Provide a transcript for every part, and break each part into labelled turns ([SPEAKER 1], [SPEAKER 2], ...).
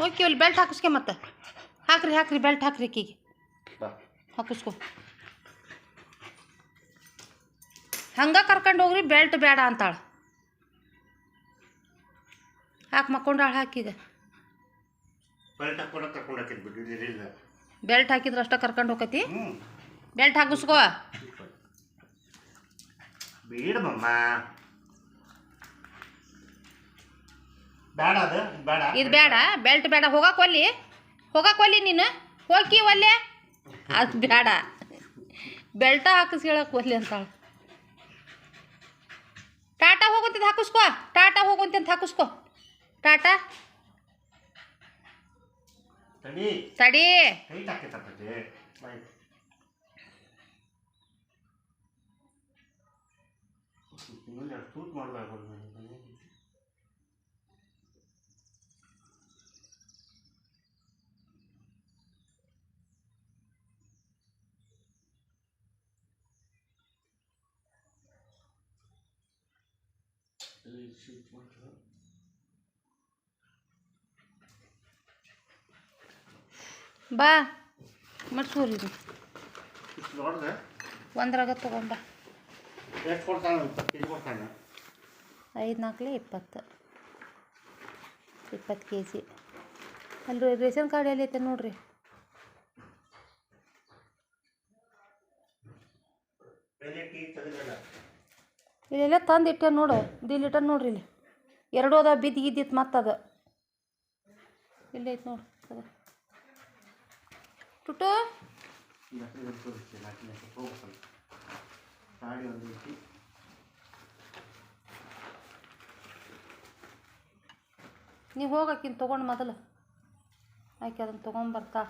[SPEAKER 1] okay ಅಲ್ಲಿ belt ಹಾಕಿಸ್ಕೆ ಮತ್ತೆ ಹಾಕ್ರಿ ಬೆಲ್ಟ್ ಹಾಕ್ರಿ ಕೀಗೆ ಹಾಕಿಸ್ಕೊ ಹಂಗೆ ಕರ್ಕೊಂಡು ಹೋಗ್ರಿ ಬೆಲ್ಟ್ ಬೇಡ ಅಂತಾಳೆ ಹಾಕಿ ಮಕ್ಕೊಂಡಾಳು ಹಾಕೀಗ ಬೆಲ್ಟ್ ಹಾಕಿದ್ರೆ ಅಷ್ಟ ಕರ್ಕೊಂಡು ಹೋಗತಿ ಬೆಲ್ಟ್ ಹಾಕಿಸ್ಕೋ
[SPEAKER 2] ಬೇಡಮ್ಮ
[SPEAKER 1] ಇದು ಬೇಡ ಬೆಲ್ಟ್ ಬೇಡ ಹೋಗಕ್ಕೆ ನೀನು ಹೋಗಿ ಒಲ್ಲೆ ಅದು ಬೇಡ ಬೆಲ್ಟ ಹಾಕಿಸಿ ಹೇಳಕ್ಕೆ ಒಲ್ಲೆ ಅಂತಾಳೆ ಟಾಟಾ ಹೋಗಂತಿದ್ದು ಹಾಕಿಸ್ಕೋ ಟಾಟಾ ಹೋಗಂತಿಂತ ಹಾಕಿಸ್ಕೋ ಟಾಟಾ ತಡಿ ಬಾ ಮಡ್ಸೂರಿ ಒಂದ್ರಾಗ ತಗೊಂಡ 5 4 20 kg ಅಲ್ಲಿ ರೇಷನ್ ಕಾರ್ಡ್ ಎಲ್ಲಿ ಐತೆ ನೋಡ್ರಿ ಇಲ್ಲೆಲ್ಲ ತಂದು ಇಟ್ಟೆ ನೋಡು ಲೀಟರ್ ನೋಡ್ರಿ ಇಲ್ಲಿ 2 ಅದ ಬಿದ್ದಿತ್ತು ಮತ್ತದು ಇಲ್ಲೈತೆ ನೋಡು ಅದು ಟುಟು ನೀವು ಹೋಗಕ್ಕಿಂತ ತೊಗೊಂಡು ಮೊದಲು ಆಕೆ ಅದನ್ನು ತೊಗೊಂಬರ್ತಾ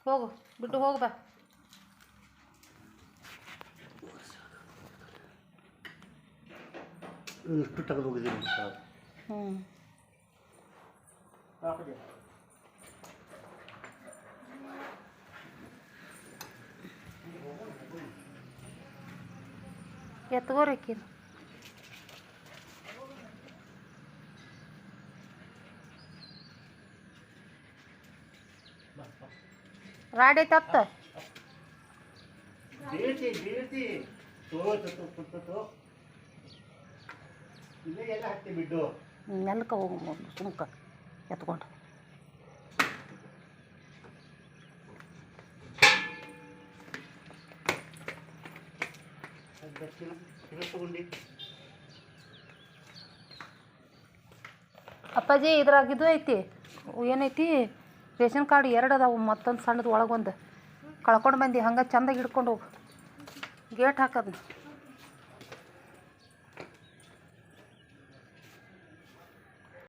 [SPEAKER 1] ಹೋಗು ಬಿಟ್ಟು ಹೋಗಿ ಬಾ ಎತ್ಕೋರಕ್ಕಿ ರಾಡಿ ತತ್ತ ನೆಲಕ ಹೋಗು ಸುಮ್ಕ ಎತ್ಕೊಂಡು ಅಪ್ಪಾಜಿ ಇದ್ರಾಗಿದ್ದು ಐತಿ ಏನೈತಿ ರೇಷನ್ ಕಾರ್ಡ್ 2 ಅದಾವು ಮತ್ತೊಂದು ಸಣ್ಣದು ಒಳಗೊಂದು ಕಳ್ಕೊಂಡು ಬಂದು ಹಂಗೆ ಚಂದಾಗಿ ಹಿಡ್ಕೊಂಡು ಹೋಗು ಗೇಟ್ ಹಾಕೋದು